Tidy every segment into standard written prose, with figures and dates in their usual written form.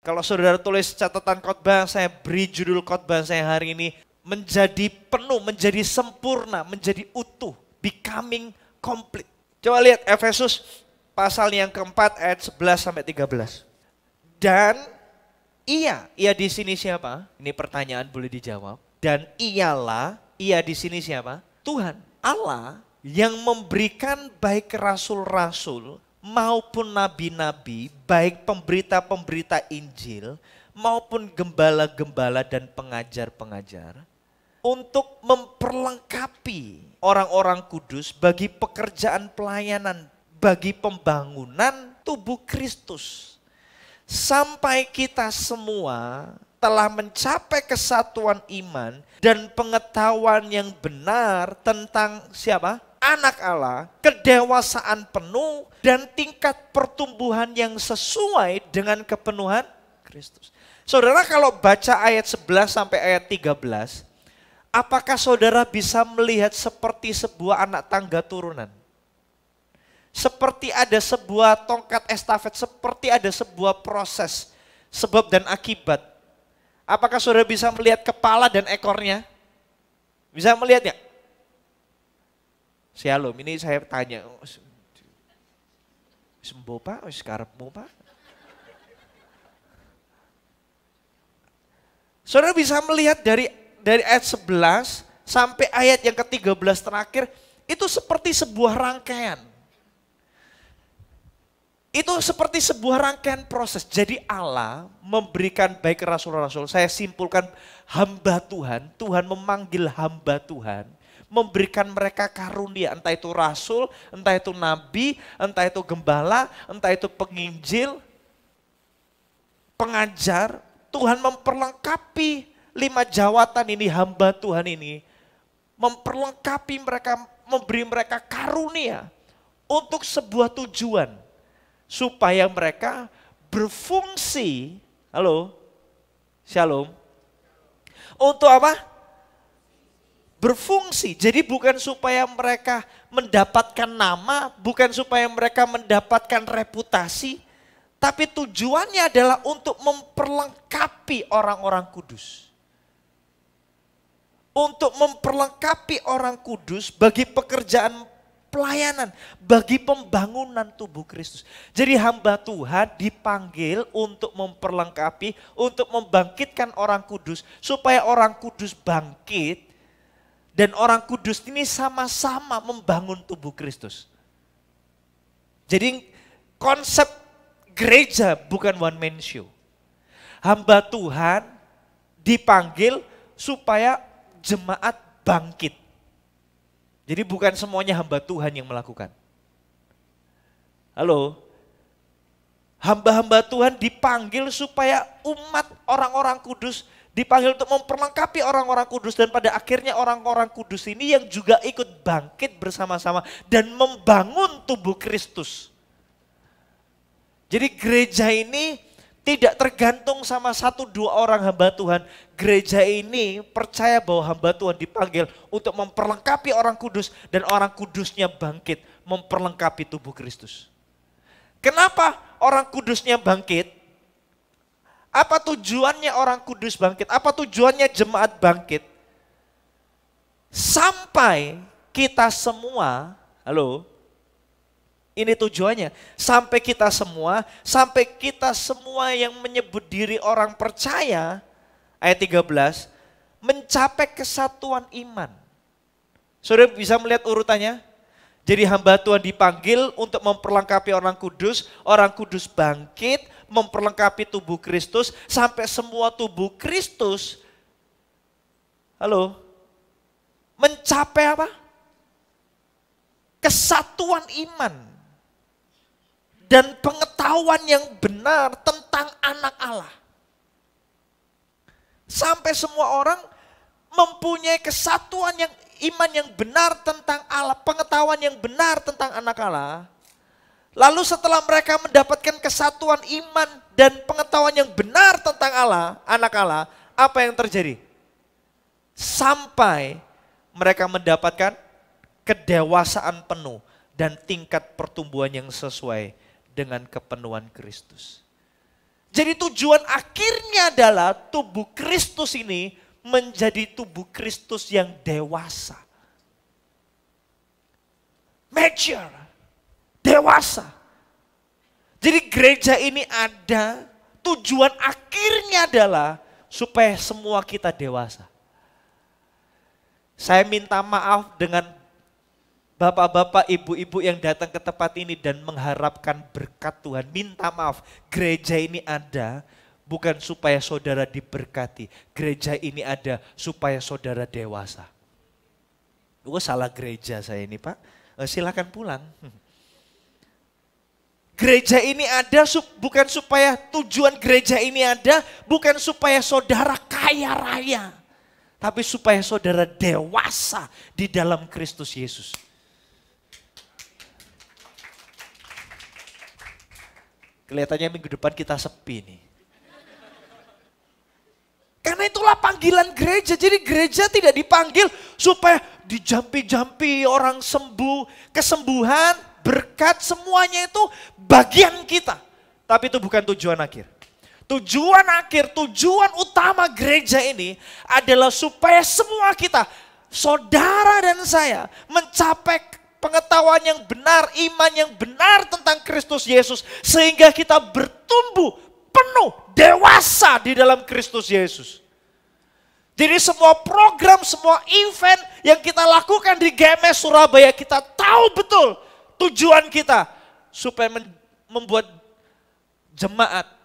Kalau saudara tulis catatan khotbah, saya beri judul khotbah saya hari ini, menjadi penuh, menjadi sempurna, menjadi utuh, becoming complete. Coba lihat Efesus pasal yang keempat ayat 11 sampai 13. Dan ia di sini siapa? Ini pertanyaan boleh dijawab. Dan ialah, ia di sini siapa? Tuhan, Allah yang memberikan baik rasul-rasul maupun nabi-nabi, baik pemberita-pemberita Injil, maupun gembala-gembala dan pengajar-pengajar, untuk memperlengkapi orang-orang kudus bagi pekerjaan pelayanan, bagi pembangunan tubuh Kristus. Sampai kita semua telah mencapai kesatuan iman dan pengetahuan yang benar tentang siapa? Anak Allah, kedewasaan penuh dan tingkat pertumbuhan yang sesuai dengan kepenuhan Kristus. Saudara kalau baca ayat 11 sampai ayat 13, apakah saudara bisa melihat seperti sebuah anak tangga turunan? Seperti ada sebuah tongkat estafet, seperti ada sebuah proses sebab dan akibat. Apakah saudara bisa melihat kepala dan ekornya? Bisa melihatnya? Shalom, ini saya tanya, sembuh Pak, sekarepmu Pak. Saudara bisa melihat dari ayat 11 sampai ayat yang ke-13 terakhir, itu seperti sebuah rangkaian. Itu seperti sebuah rangkaian proses. Jadi Allah memberikan baik rasul-rasul, saya simpulkan hamba Tuhan, Tuhan memanggil hamba Tuhan, memberikan mereka karunia, entah itu rasul, entah itu nabi, entah itu gembala, entah itu penginjil, pengajar. Tuhan memperlengkapi 5 jawatan ini, hamba Tuhan ini, memperlengkapi mereka, memberi mereka karunia untuk sebuah tujuan, supaya mereka berfungsi, halo, shalom, untuk apa? Berfungsi. Jadi bukan supaya mereka mendapatkan nama, bukan supaya mereka mendapatkan reputasi, tapi tujuannya adalah untuk memperlengkapi orang-orang kudus. Untuk memperlengkapi orang kudus bagi pekerjaan pelayanan, bagi pembangunan tubuh Kristus. Jadi hamba Tuhan dipanggil untuk memperlengkapi, untuk membangkitkan orang kudus, supaya orang kudus bangkit, dan orang kudus ini sama-sama membangun tubuh Kristus. Jadi konsep gereja bukan one man show. Hamba Tuhan dipanggil supaya jemaat bangkit. Jadi bukan semuanya hamba Tuhan yang melakukan. Halo? Hamba-hamba Tuhan dipanggil supaya umat orang-orang kudus dipanggil untuk memperlengkapi orang-orang kudus, dan pada akhirnya orang-orang kudus ini yang juga ikut bangkit bersama-sama dan membangun tubuh Kristus. Jadi gereja ini tidak tergantung sama 1-2 orang hamba Tuhan. Gereja ini percaya bahwa hamba Tuhan dipanggil untuk memperlengkapi orang kudus, dan orang kudusnya bangkit memperlengkapi tubuh Kristus. Kenapa orang kudusnya bangkit? Apa tujuannya orang kudus bangkit? Apa tujuannya jemaat bangkit? Sampai kita semua, halo, ini tujuannya. Sampai kita semua yang menyebut diri orang percaya, ayat 13, mencapai kesatuan iman. Saudara bisa melihat urutannya? Jadi hamba Tuhan dipanggil untuk memperlengkapi orang kudus bangkit, memperlengkapi tubuh Kristus, sampai semua tubuh Kristus, halo, mencapai apa? Kesatuan iman dan pengetahuan yang benar tentang anak Allah. Sampai semua orang mempunyai kesatuan yang iman yang benar tentang Allah, pengetahuan yang benar tentang anak Allah. Lalu setelah mereka mendapatkan kesatuan iman dan pengetahuan yang benar tentang Allah, anak Allah, apa yang terjadi? Sampai mereka mendapatkan kedewasaan penuh dan tingkat pertumbuhan yang sesuai dengan kepenuhan Kristus. Jadi tujuan akhirnya adalah tubuh Kristus ini menjadi tubuh Kristus yang dewasa. Mature, dewasa. Jadi gereja ini ada, tujuan akhirnya adalah supaya semua kita dewasa. Saya minta maaf dengan bapak-bapak, ibu-ibu yang datang ke tempat ini dan mengharapkan berkat Tuhan. Minta maaf, gereja ini ada bukan supaya saudara diberkati. Gereja ini ada supaya saudara dewasa. Oh, salah gereja saya ini Pak, silakan pulang. Gereja ini ada bukan supaya, tujuan gereja ini ada bukan supaya saudara kaya raya. Tapi supaya saudara dewasa di dalam Kristus Yesus. Kelihatannya minggu depan kita sepi nih. Karena itulah panggilan gereja. Jadi gereja tidak dipanggil supaya dijampi-jampi orang sembuh. Kesembuhan, berkat, semuanya itu bagian kita. Tapi itu bukan tujuan akhir. Tujuan akhir, tujuan utama gereja ini adalah supaya semua kita, saudara dan saya, mencapai pengetahuan yang benar, iman yang benar tentang Kristus Yesus. Sehingga kita bertumbuh penuh, dewasa di dalam Kristus Yesus. Jadi semua program, semua event yang kita lakukan di GMS Surabaya, kita tahu betul tujuan kita. Supaya membuat jemaat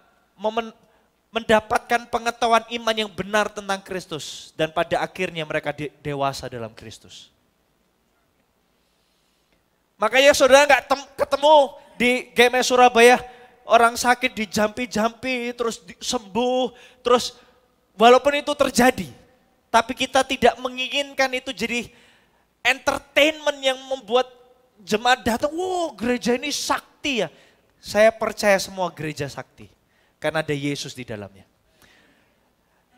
mendapatkan pengetahuan iman yang benar tentang Kristus. Dan pada akhirnya mereka dewasa dalam Kristus. Makanya saudara nggak ketemu di GMS Surabaya orang sakit dijampi-jampi terus sembuh, terus walaupun itu terjadi, tapi kita tidak menginginkan itu jadi entertainment yang membuat jemaat datang, wow gereja ini sakti ya. Saya percaya semua gereja sakti karena ada Yesus di dalamnya.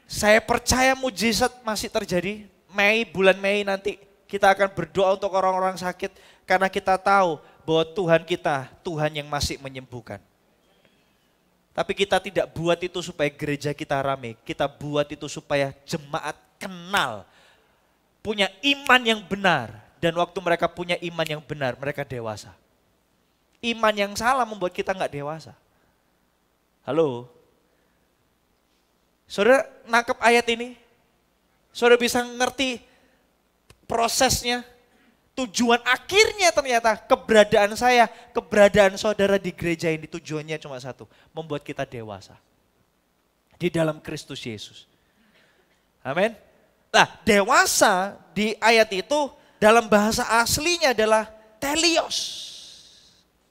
Saya percaya mujizat masih terjadi. Bulan Mei nanti kita akan berdoa untuk orang-orang sakit. Karena kita tahu bahwa Tuhan kita, Tuhan yang masih menyembuhkan. Tapi kita tidak buat itu supaya gereja kita rame. Kita buat itu supaya jemaat kenal. Punya iman yang benar. Dan waktu mereka punya iman yang benar, mereka dewasa. Iman yang salah membuat kita nggak dewasa. Halo? Saudara nangkep ayat ini? Saudara bisa ngerti prosesnya? Tujuan akhirnya ternyata keberadaan saya, keberadaan saudara di gereja ini tujuannya cuma satu. Membuat kita dewasa. Di dalam Kristus Yesus. Amin. Nah dewasa di ayat itu dalam bahasa aslinya adalah telios.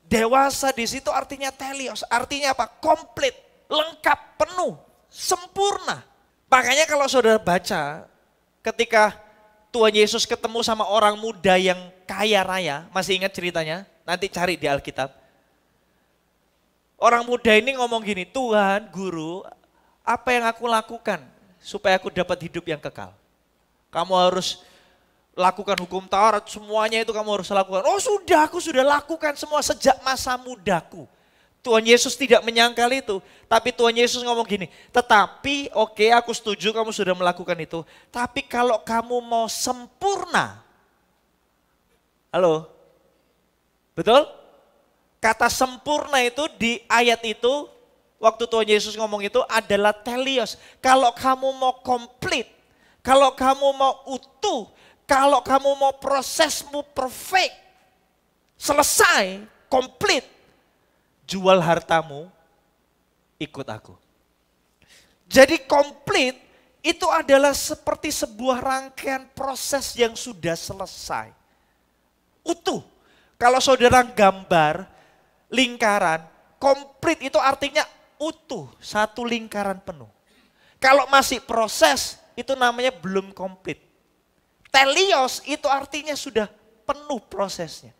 Dewasa di situ artinya telios. Artinya apa? Komplit, lengkap, penuh, sempurna. Makanya kalau saudara baca ketika Tuhan Yesus ketemu sama orang muda yang kaya raya. Masih ingat ceritanya? Nanti cari di Alkitab. Orang muda ini ngomong gini, Tuhan, Guru, apa yang aku lakukan supaya aku dapat hidup yang kekal? Kamu harus lakukan hukum Taurat, semuanya itu kamu harus lakukan. Oh sudah, aku sudah lakukan semua sejak masa mudaku. Tuhan Yesus tidak menyangkal itu. Tapi Tuhan Yesus ngomong gini, tetapi oke, aku setuju kamu sudah melakukan itu. Tapi kalau kamu mau sempurna. Halo? Betul? Kata sempurna itu di ayat itu, waktu Tuhan Yesus ngomong itu adalah telios. Kalau kamu mau komplit, kalau kamu mau utuh, kalau kamu mau prosesmu perfect, selesai, komplit, jual hartamu, ikut aku. Jadi komplit itu adalah seperti sebuah rangkaian proses yang sudah selesai. Utuh. Kalau saudara gambar lingkaran, komplit itu artinya utuh, satu lingkaran penuh. Kalau masih proses, itu namanya belum komplit. Telios itu artinya sudah penuh prosesnya.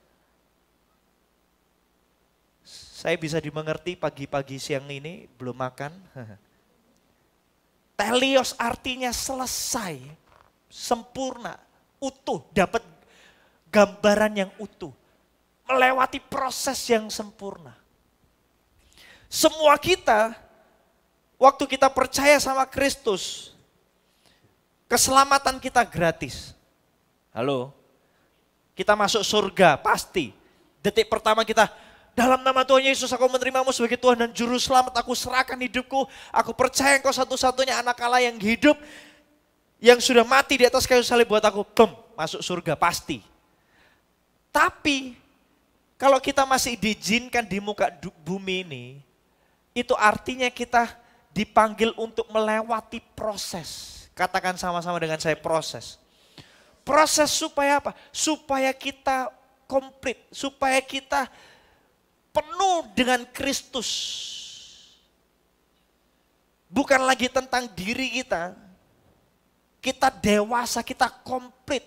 Saya bisa dimengerti pagi-pagi siang ini belum makan. Telios artinya selesai, sempurna, utuh, dapat gambaran yang utuh. Melewati proses yang sempurna. Semua kita Waktu kita percaya sama Kristus, keselamatan kita gratis. Halo? Kita masuk surga, pasti. Detik pertama kita, dalam nama Tuhan Yesus aku menerimamu sebagai Tuhan dan Juru Selamat. Aku serahkan hidupku, aku percaya Engkau satu-satunya anak Allah yang hidup, yang sudah mati di atas kayu salib buat aku. Bum, masuk surga, pasti. Tapi, kalau kita masih diizinkan di muka bumi ini, itu artinya kita dipanggil untuk melewati proses. Katakan sama-sama dengan saya, proses. Proses supaya apa? Supaya kita komplit, supaya kita penuh dengan Kristus. Bukan lagi tentang diri kita. Kita dewasa, kita komplit.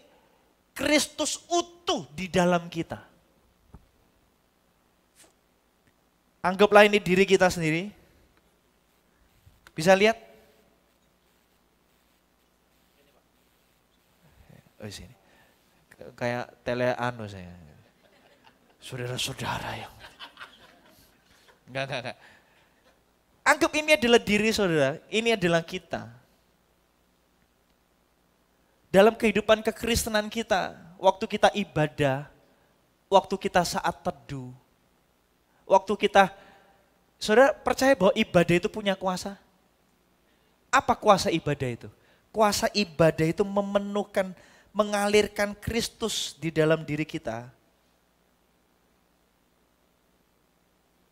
Kristus utuh di dalam kita. Anggaplah ini diri kita sendiri. Bisa lihat? Oh sini. Kayak teleano saya. Saudara-saudara yang. Enggak. Anggap ini adalah diri saudara, ini adalah kita. Dalam kehidupan kekristenan kita, waktu kita ibadah, waktu kita saat teduh, waktu kita, saudara percaya bahwa ibadah itu punya kuasa? Apa kuasa ibadah itu? Kuasa ibadah itu mengalirkan Kristus di dalam diri kita.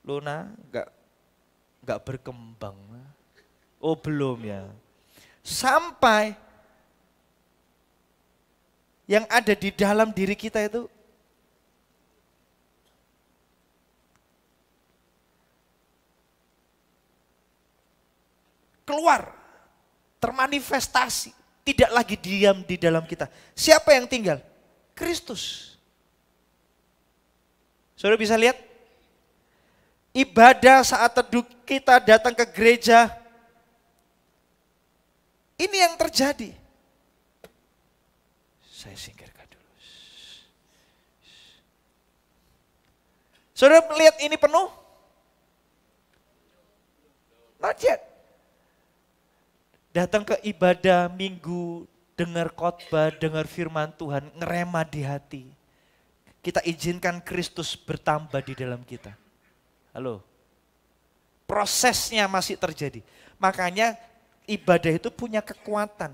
Luna enggak berkembang. Oh belum ya. Sampai yang ada di dalam diri kita itu keluar, termanifestasi. Tidak lagi diam di dalam kita. Siapa yang tinggal? Kristus. Saudara bisa lihat? Ibadah saat teduh kita datang ke gereja. Ini yang terjadi. Saya singkirkan dulu. Saudara melihat ini penuh? Not yet. Datang ke ibadah minggu, dengar khotbah, dengar firman Tuhan, ngerema di hati. Kita izinkan Kristus bertambah di dalam kita. Halo? Prosesnya masih terjadi. Makanya ibadah itu punya kekuatan.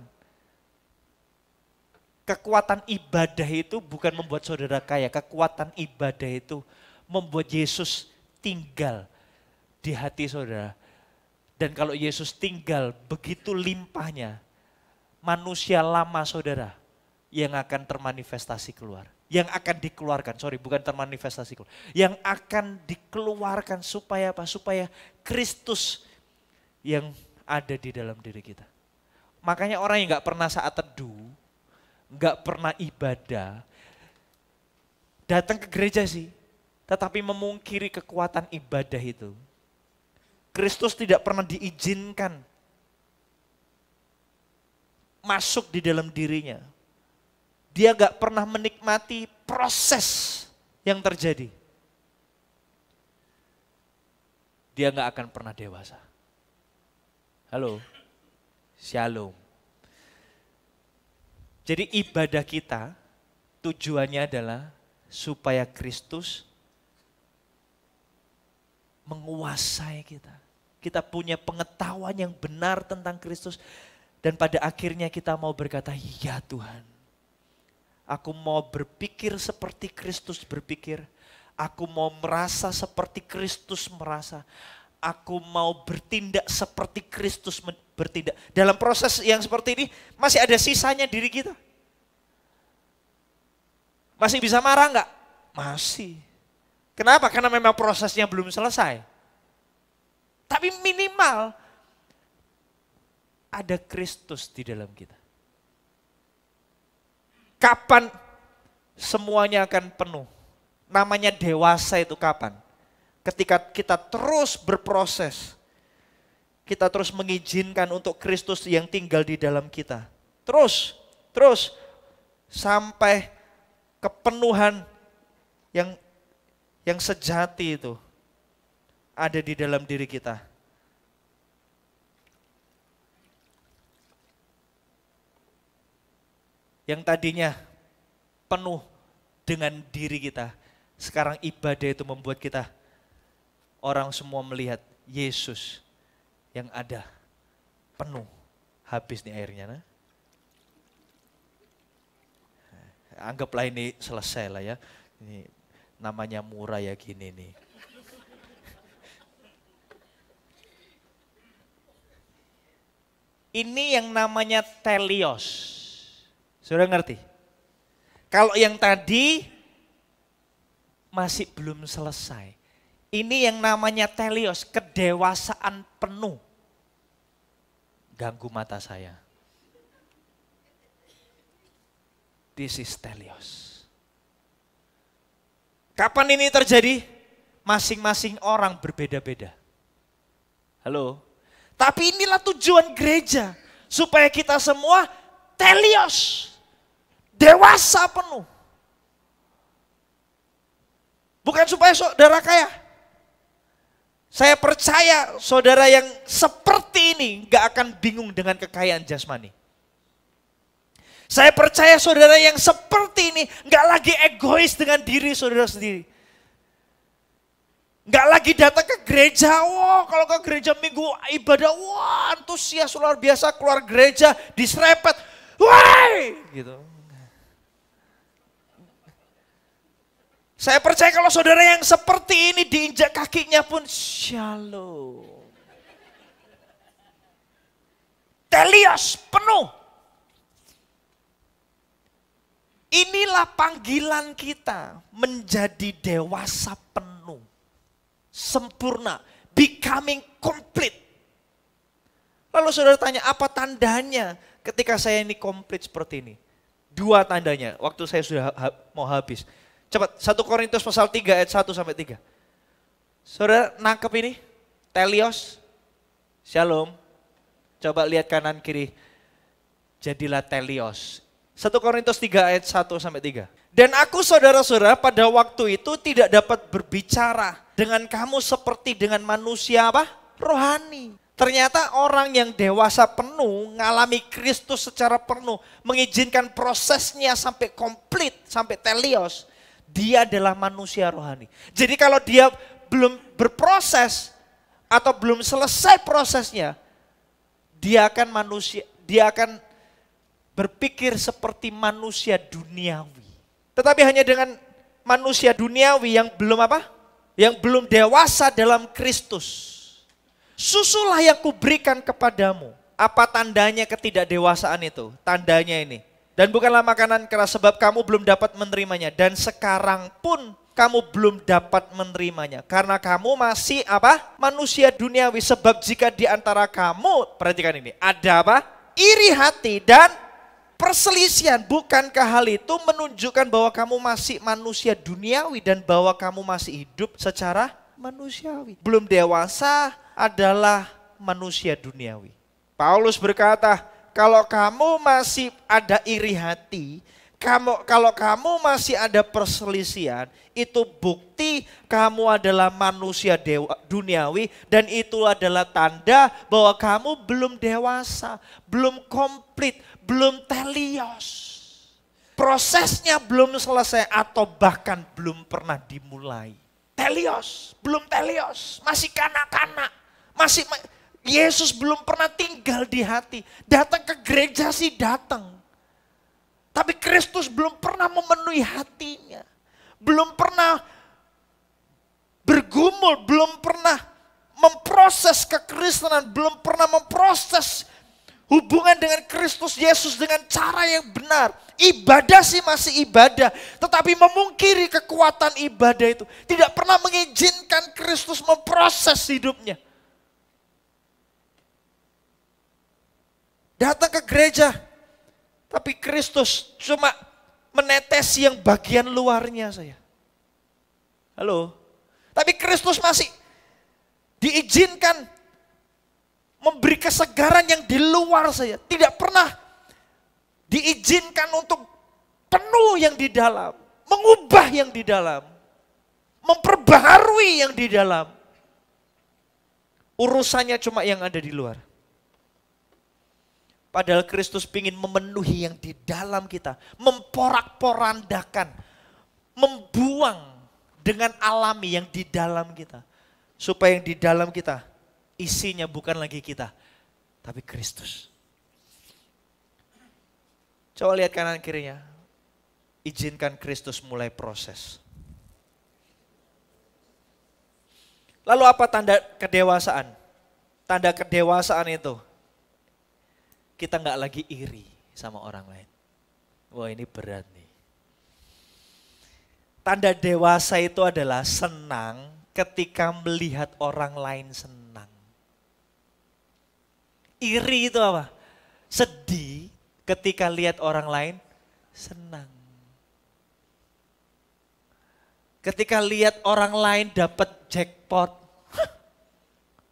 Kekuatan ibadah itu bukan membuat saudara kaya. Kekuatan ibadah itu membuat Yesus tinggal di hati saudara. Dan kalau Yesus tinggal begitu limpahnya, manusia lama saudara yang akan termanifestasi keluar. Yang akan dikeluarkan, bukan termanifestasi keluar. Yang akan dikeluarkan supaya apa? Supaya Kristus yang ada di dalam diri kita. Makanya orang yang gak pernah saat teduh, gak pernah ibadah, datang ke gereja sih, tetapi memungkiri kekuatan ibadah itu. Kristus tidak pernah diizinkan masuk di dalam dirinya. Dia gak pernah menikmati proses yang terjadi. Dia gak akan pernah dewasa. Halo, shalom. Jadi ibadah kita tujuannya adalah supaya Kristus menguasai kita. Kita punya pengetahuan yang benar tentang Kristus. Dan pada akhirnya kita mau berkata, ya Tuhan. Aku mau berpikir seperti Kristus berpikir. Aku mau merasa seperti Kristus merasa. Aku mau bertindak seperti Kristus bertindak. Dalam proses yang seperti ini masih ada sisanya diri kita. Masih bisa marah enggak? Masih. Kenapa? Karena memang prosesnya belum selesai. Tapi minimal ada Kristus di dalam kita. Kapan semuanya akan penuh? Namanya dewasa itu kapan? Ketika kita terus berproses. Kita terus mengizinkan untuk Kristus yang tinggal di dalam kita. Terus sampai kepenuhan yang sejati itu ada di dalam diri kita. Yang tadinya penuh dengan diri kita, sekarang ibadah itu membuat kita, orang semua melihat Yesus yang ada penuh. Habis nih airnya. Nah. Anggaplah ini selesai lah ya. Ini namanya murah ya gini nih. Ini yang namanya telios. Sudah ngerti? Kalau yang tadi masih belum selesai. Ini yang namanya telios, kedewasaan penuh. Ganggu mata saya. This is telios. Kapan ini terjadi? Masing-masing orang berbeda-beda. Halo? Tapi inilah tujuan gereja. Supaya kita semua telios. Dewasa penuh. Bukan supaya saudara kaya. Saya percaya saudara yang seperti ini gak akan bingung dengan kekayaan jasmani. Saya percaya saudara yang seperti ini gak lagi egois dengan diri saudara sendiri. Gak lagi datang ke gereja, wah kalau ke gereja minggu ibadah, wah antusias luar biasa, keluar gereja diserempet, wah gitu. Saya percaya kalau saudara yang seperti ini diinjak kakinya pun shalom. Telios penuh. Inilah panggilan kita menjadi dewasa penuh. Sempurna, becoming complete. Lalu saudara tanya, apa tandanya ketika saya ini komplit seperti ini? 2 tandanya, waktu saya sudah mau habis. Cepat, 1 Korintus pasal 3 ayat 1 sampai 3. Saudara nangkep ini? Telios, shalom. Coba lihat kanan kiri. Jadilah telios. 1 Korintus 3 ayat 1 sampai 3. Dan aku saudara-saudara pada waktu itu tidak dapat berbicara dengan kamu seperti dengan manusia apa? Rohani. Ternyata orang yang dewasa penuh, ngalami Kristus secara penuh, mengizinkan prosesnya sampai komplit, sampai telios. Dia adalah manusia rohani. Jadi kalau dia belum berproses atau belum selesai prosesnya, dia akan berpikir seperti manusia duniawi. Tetapi hanya dengan manusia duniawi yang belum apa? Yang belum dewasa dalam Kristus. Susulah yang kuberikan kepadamu. Apa tandanya ketidakdewasaan itu? Tandanya ini. Dan bukanlah makanan keras sebab kamu belum dapat menerimanya. Dan sekarang pun kamu belum dapat menerimanya. Karena kamu masih apa? Manusia duniawi. Sebab jika di antara kamu, perhatikan ini, ada apa? Iri hati dan perselisihan. Bukankah hal itu menunjukkan bahwa kamu masih manusia duniawi dan bahwa kamu masih hidup secara manusiawi. Belum dewasa adalah manusia duniawi. Paulus berkata, kalau kamu masih ada iri hati, kalau kamu masih ada perselisihan, itu bukti kamu adalah manusia duniawi dan itu adalah tanda bahwa kamu belum dewasa, belum komplit, belum telios. Prosesnya belum selesai atau bahkan belum pernah dimulai. Telios, belum telios, masih kanak-kanak, Yesus belum pernah tinggal di hati. Datang ke gereja sih datang. Tapi Kristus belum pernah memenuhi hatinya. Belum pernah bergumul, belum pernah memproses kekristenan, belum pernah memproses hubungan dengan Kristus Yesus dengan cara yang benar. Ibadah sih masih ibadah, tetapi memungkiri kekuatan ibadah itu. Tidak pernah mengizinkan Kristus memproses hidupnya. Datang ke gereja, tapi Kristus cuma menetesi yang bagian luarnya saya. Halo? Tapi Kristus masih diizinkan memberi kesegaran yang di luar saya. Tidak pernah diizinkan untuk penuh yang di dalam. Mengubah yang di dalam. Memperbaharui yang di dalam. Urusannya cuma yang ada di luar. Padahal Kristus ingin memenuhi yang di dalam kita. Memporak-porandakan. Membuang dengan alami yang di dalam kita. Supaya yang di dalam kita isinya bukan lagi kita. Tapi Kristus. Coba lihat kanan kirinya. Izinkan Kristus mulai proses. Lalu apa tanda kedewasaan? Tanda kedewasaan itu. Kita nggak lagi iri sama orang lain. Wah ini berat nih. Tanda dewasa itu adalah senang ketika melihat orang lain senang. Iri itu apa? Sedih ketika lihat orang lain senang. Ketika lihat orang lain dapat jackpot,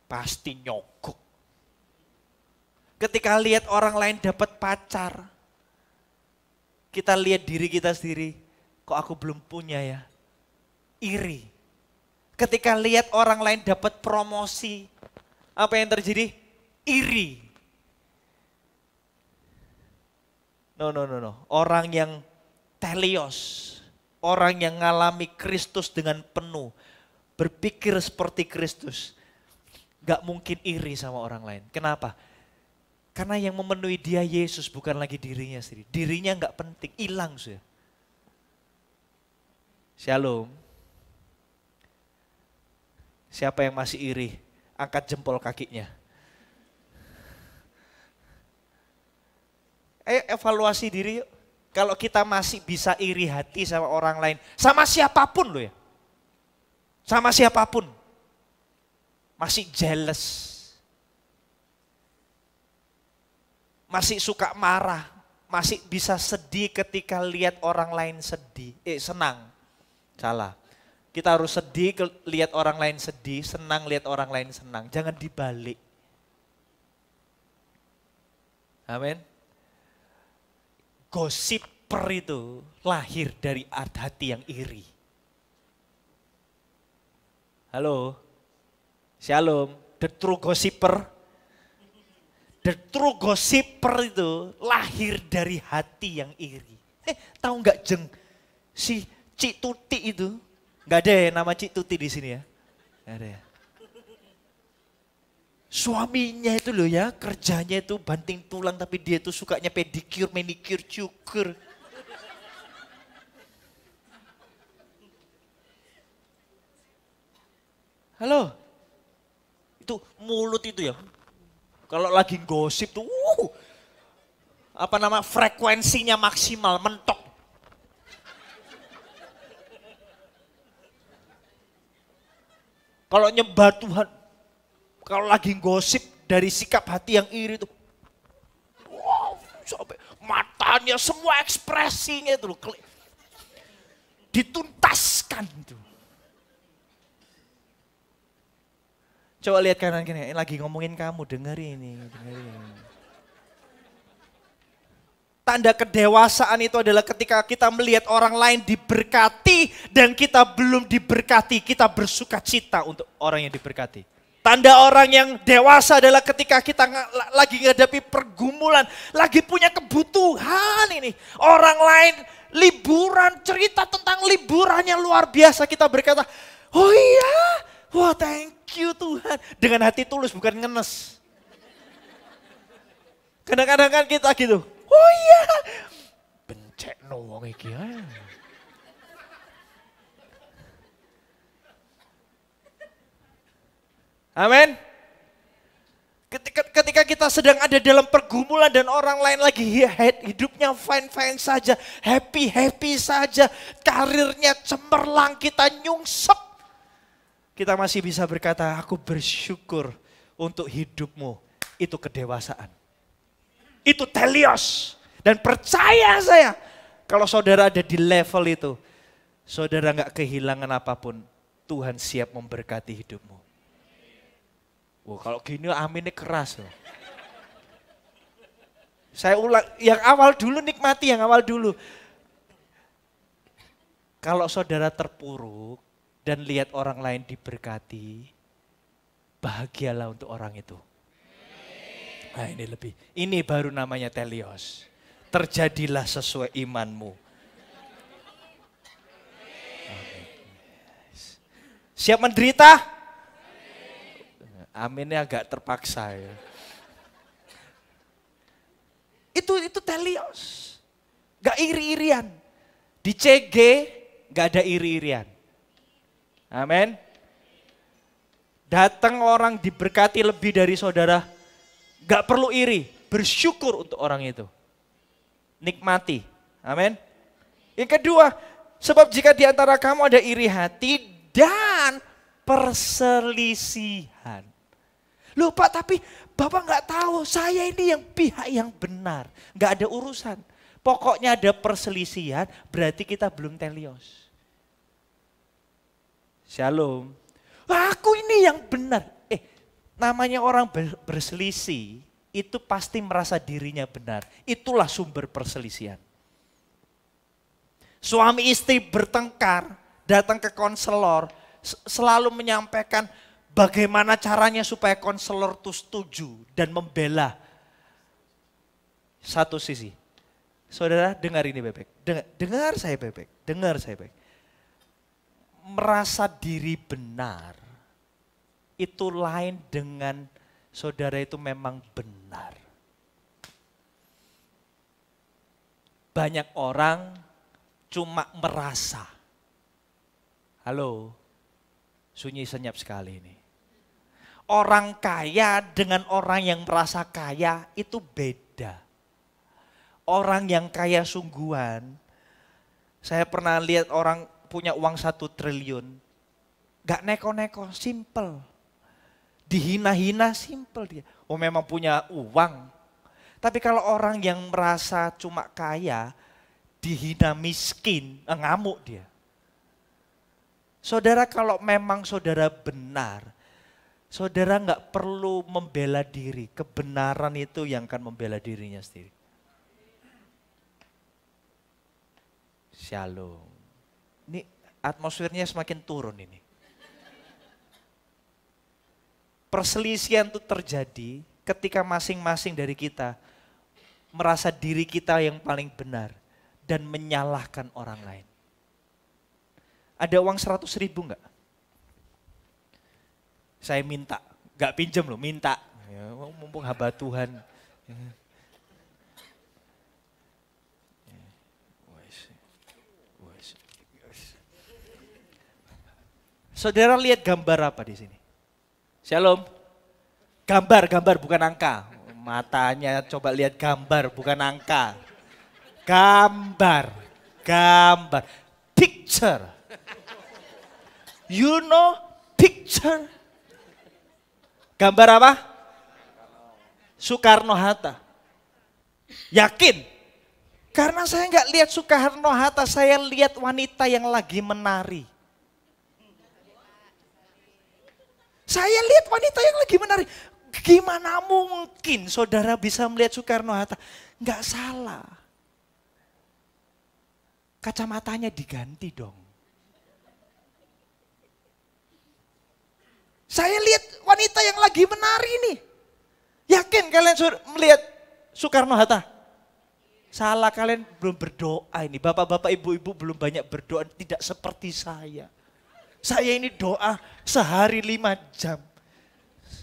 pasti nyogok. Ketika lihat orang lain dapat pacar, kita lihat diri kita sendiri, kok aku belum punya ya? Iri. Ketika lihat orang lain dapat promosi, apa yang terjadi? Iri. No. Orang yang telios, orang yang ngalami Kristus dengan penuh, berpikir seperti Kristus, gak mungkin iri sama orang lain. Kenapa? Karena yang memenuhi dia Yesus bukan lagi dirinya sendiri. Dirinya gak penting, hilang sudah. Shalom. Siapa yang masih iri? Angkat jempol kakinya. Ayo evaluasi diri yuk. Kalau kita masih bisa iri hati sama orang lain. Sama siapapun loh ya. Sama siapapun. Masih jealous. Masih suka marah, masih bisa sedih ketika lihat orang lain senang. Salah. Kita harus sedih lihat orang lain sedih, senang lihat orang lain senang. Jangan dibalik. Amin. Gosiper itu lahir dari hati yang iri. Halo, shalom, the true gossiper. The true gossiper itu lahir dari hati yang iri. Tahu nggak Jeng, si Cik Tuti itu, nggak ada ya nama Cik Tuti di sini ya, nggak ada ya. Suaminya itu loh ya, kerjanya itu banting tulang tapi dia itu sukanya pedicure, manicure, cukur. Halo, itu mulut itu ya. Kalau lagi gosip tuh, frekuensinya maksimal, mentok. Kalau nyembah Tuhan, kalau lagi gosip dari sikap hati yang iri tuh, sampai matanya semua ekspresinya itu loh, dituntaskan tuh. Coba lihat kanan kiri, lagi ngomongin kamu, dengerin ini. Tanda kedewasaan itu adalah ketika kita melihat orang lain diberkati dan kita belum diberkati, kita bersuka cita untuk orang yang diberkati. Tanda orang yang dewasa adalah ketika kita lagi menghadapi pergumulan, lagi punya kebutuhan ini. Orang lain liburan, cerita tentang liburannya luar biasa, kita berkata, oh iya, wah thank you Tuhan. Dengan hati tulus bukan ngenes. Kadang-kadang kan kita gitu, oh iya, bencek no wong iki ae. Amin. Ketika kita sedang ada dalam pergumulan dan orang lain lagi hidupnya fine-fine saja, happy-happy saja, karirnya cemerlang, kita nyungsep. Kita masih bisa berkata, aku bersyukur untuk hidupmu. Itu kedewasaan. Itu telios. Dan percaya saya, kalau saudara ada di level itu, saudara gak kehilangan apapun, Tuhan siap memberkati hidupmu. Wah, kalau gini aminnya keras loh. Saya ulang, yang awal dulu nikmati, yang awal dulu. Kalau saudara terpuruk dan lihat orang lain diberkati, bahagialah untuk orang itu. Nah ini baru namanya telios. Terjadilah sesuai imanmu. Siap menderita? Aminnya agak terpaksa ya. Itu telios. Gak iri-irian. Di CG gak ada iri-irian. Amin. Datang orang diberkati lebih dari saudara, gak perlu iri, bersyukur untuk orang itu. Nikmati, amin. Yang kedua, sebab jika di antara kamu ada iri hati dan perselisihan. Loh Pak, tapi Bapak gak tahu, saya ini yang pihak yang benar. Gak ada urusan. Pokoknya ada perselisihan, berarti kita belum telios. Shalom. Aku ini yang benar. Namanya orang berselisih, itu pasti merasa dirinya benar. Itulah sumber perselisihan. Suami istri bertengkar, datang ke konselor, selalu menyampaikan bagaimana caranya supaya konselor itu setuju dan membela satu sisi. Saudara dengar ini bebek, dengar saya bebek, dengar saya bebek. Merasa diri benar, itu lain dengan saudara itu memang benar. Banyak orang cuma merasa. Halo, sunyi senyap sekali ini. Orang kaya dengan orang yang merasa kaya itu beda. Orang yang kaya sungguhan, saya pernah lihat orang punya uang 1 triliun, gak neko-neko, simple. Dihina-hina simple dia. Oh memang punya uang. Tapi kalau orang yang merasa cuma kaya, dihina miskin, ngamuk dia. Saudara kalau memang saudara benar, saudara gak perlu membela diri. Kebenaran itu yang akan membela dirinya sendiri. Shalom. Ini atmosfernya semakin turun ini. Perselisihan itu terjadi ketika masing-masing dari kita merasa diri kita yang paling benar dan menyalahkan orang lain. Ada uang 100.000 enggak? Saya minta, enggak pinjam loh, minta. Ya, mumpung hamba Tuhan. Saudara lihat gambar apa di sini? Shalom. Gambar bukan angka. Matanya coba lihat gambar bukan angka. Gambar. Picture. You know picture? Gambar apa? Soekarno-Hatta. Yakin? Karena saya nggak lihat Soekarno-Hatta, saya lihat wanita yang lagi menari. Saya lihat wanita yang lagi menari. Gimana mungkin saudara bisa melihat Soekarno-Hatta? Enggak salah. Kacamatanya diganti dong. Saya lihat wanita yang lagi menari nih. Yakin kalian melihat Soekarno-Hatta? Salah, kalian belum berdoa ini. Bapak-bapak, ibu-ibu belum banyak berdoa. Tidak seperti saya. Saya ini doa sehari 5 jam.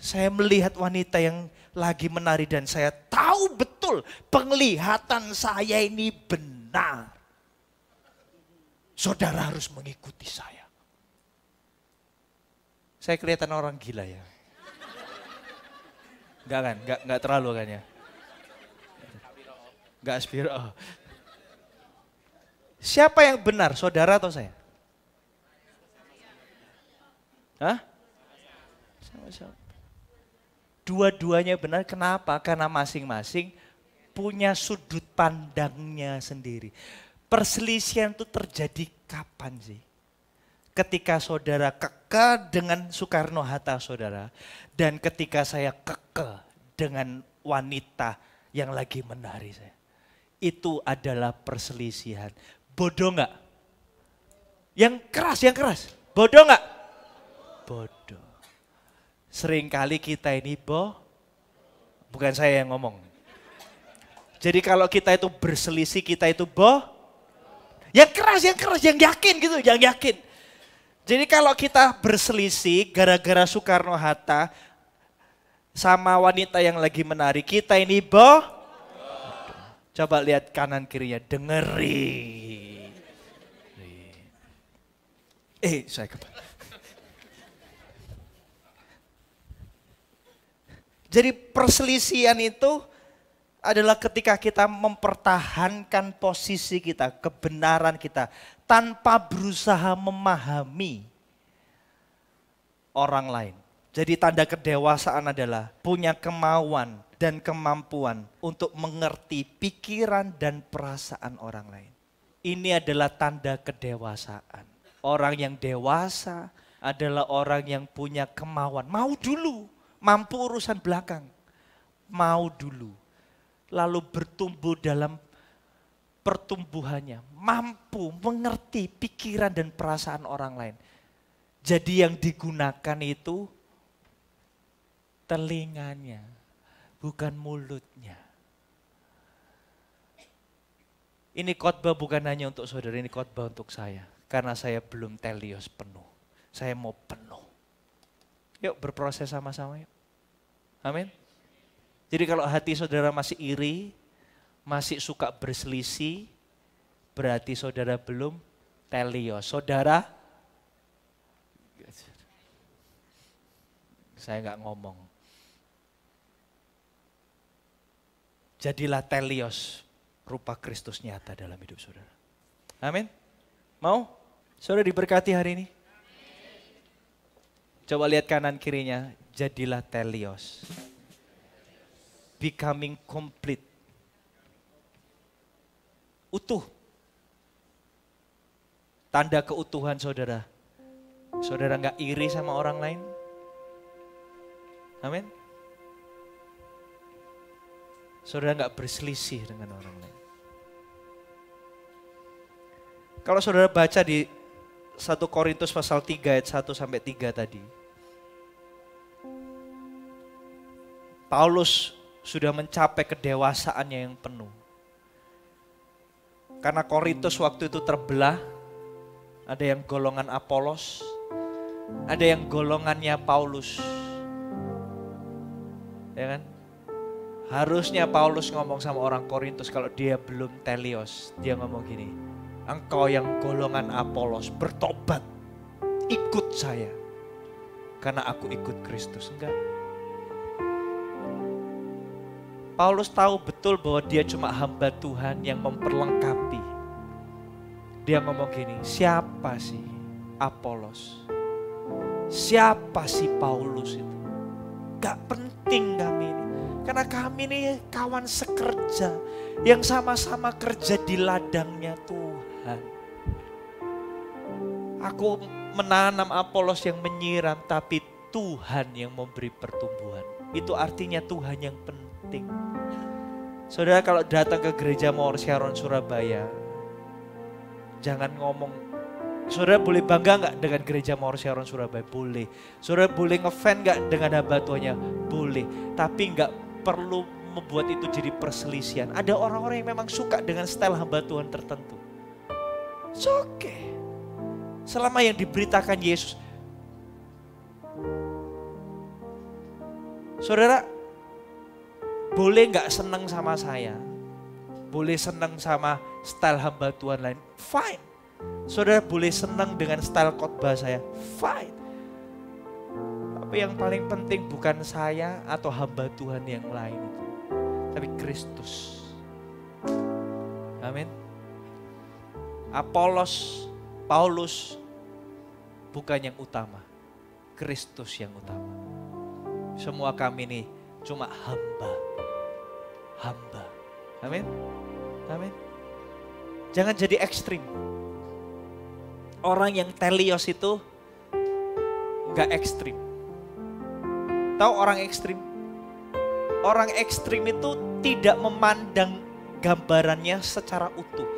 Saya melihat wanita yang lagi menari dan saya tahu betul penglihatan saya ini benar. Saudara harus mengikuti saya. Saya kelihatan orang gila ya. Enggak kan? Enggak terlalu kan ya? Enggak aspiro. Siapa yang benar, saudara atau saya? Hah? Sama-sama. Dua-duanya benar, kenapa? Karena masing-masing punya sudut pandangnya sendiri. Perselisihan itu terjadi kapan sih? Ketika saudara kekeh dengan Soekarno-Hatta saudara, dan ketika saya kekeh dengan wanita yang lagi menari saya. Itu adalah perselisihan. Bodoh enggak? Yang keras. Bodoh enggak? Bodoh. Seringkali kita ini bukan saya yang ngomong. Jadi kalau kita itu berselisih, kita itu yang keras, yang yakin gitu, yang yakin. Jadi kalau kita berselisih gara-gara Soekarno-Hatta sama wanita yang lagi menari, kita ini coba lihat kanan kirinya, dengerin. Saya kepala. Jadi perselisihan itu adalah ketika kita mempertahankan posisi kita, kebenaran kita, tanpa berusaha memahami orang lain. Jadi tanda kedewasaan adalah punya kemauan dan kemampuan untuk mengerti pikiran dan perasaan orang lain. Ini adalah tanda kedewasaan. Orang yang dewasa adalah orang yang punya kemauan. Mau dulu, mampu urusan belakang. Mau dulu. Lalu bertumbuh dalam pertumbuhannya. Mampu mengerti pikiran dan perasaan orang lain. Jadi yang digunakan itu telinganya, bukan mulutnya. Ini khotbah bukan hanya untuk saudara, ini khotbah untuk saya. Karena saya belum telios penuh. Saya mau penuh. Yuk berproses sama-sama yuk. Amin. Jadi kalau hati saudara masih iri, masih suka berselisih, berarti saudara belum telios. Saudara, saya nggak ngomong. Jadilah telios, rupa Kristus nyata dalam hidup saudara. Amin. Mau? Saudara diberkati hari ini? Coba lihat kanan kirinya, jadilah telios. Becoming complete. Utuh. Tanda keutuhan saudara. Saudara nggak iri sama orang lain. Amin. Saudara nggak berselisih dengan orang lain. Kalau saudara baca di 1 Korintus pasal 3 ayat 1 sampai 3 tadi. Paulus sudah mencapai kedewasaannya yang penuh. Karena Korintus waktu itu terbelah. Ada yang golongan Apolos. Ada yang golongannya Paulus. Ya kan? Harusnya Paulus ngomong sama orang Korintus kalau dia belum telios. Dia ngomong gini, engkau yang golongan Apolos bertobat, ikut saya. Karena aku ikut Kristus. Enggak. Paulus tahu betul bahwa dia cuma hamba Tuhan yang memperlengkapi. Dia ngomong gini, siapa sih Apolos? Siapa sih Paulus itu? Gak penting kami ini. Karena kami ini kawan sekerja yang sama-sama kerja di ladangnya Tuhan. Aku menanam, Apolos yang menyiram, tapi Tuhan yang memberi pertumbuhan. Itu artinya Tuhan yang penting. Saudara kalau datang ke gereja Mawar Sharon Surabaya, jangan ngomong, saudara boleh bangga gak dengan gereja Mawar Sharon Surabaya? Boleh. Saudara boleh ngefan gak dengan hamba Tuhannya? Boleh. Tapi gak perlu membuat itu jadi perselisihan. Ada orang-orang yang memang suka dengan style hamba Tuhan tertentu. It's okay. Selama yang diberitakan Yesus. Saudara, boleh gak senang sama saya? Boleh senang sama style hamba Tuhan lain? Fine. Saudara boleh senang dengan style khotbah saya? Fine. Tapi yang paling penting bukan saya atau hamba Tuhan yang lain itu. Tapi Kristus. Amin. Apolos, Paulus bukan yang utama. Kristus yang utama. Semua kami ini cuma hamba. Hamba. Amin. Amin. Jangan jadi ekstrim. Orang yang telios itu gak ekstrim. Tahu orang ekstrim? Orang ekstrim itu tidak memandang gambarannya secara utuh.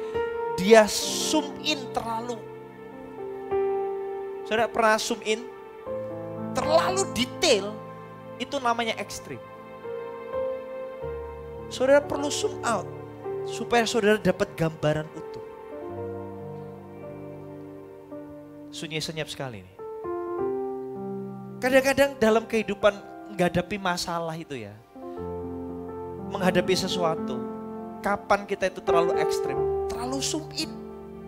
Dia zoom in terlalu. Saudara pernah zoom in? Terlalu detail. Itu namanya ekstrim. Saudara perlu zoom out supaya saudara dapat gambaran utuh. Sunyi senyap sekali nih. Kadang-kadang dalam kehidupan menghadapi masalah itu ya, menghadapi sesuatu, kapan kita itu terlalu ekstrim, terlalu zoom in,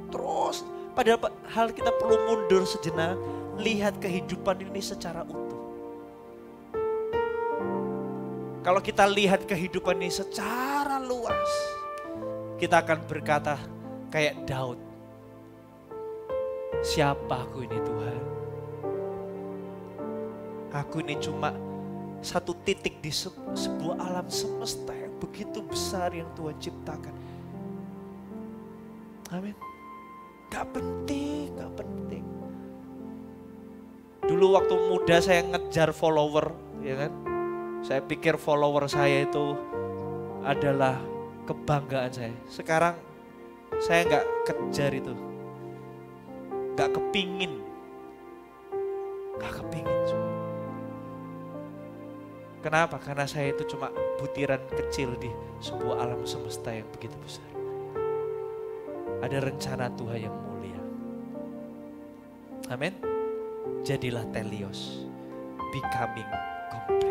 terus padahal kita perlu mundur sejenak, lihat kehidupan ini secara utuh. Kalau kita lihat kehidupan ini secara luas, kita akan berkata kayak Daud, siapa aku ini Tuhan? Aku ini cuma satu titik di sebuah alam semesta yang begitu besar yang Tuhan ciptakan. Amin. Gak penting, gak penting. Dulu waktu muda saya ngejar follower, ya kan? Saya pikir follower saya itu adalah kebanggaan saya. Sekarang saya gak kejar itu. Gak kepingin. Gak kepingin. Kenapa? Karena saya itu cuma butiran kecil di sebuah alam semesta yang begitu besar. Ada rencana Tuhan yang mulia. Amin. Jadilah telios, becoming complete.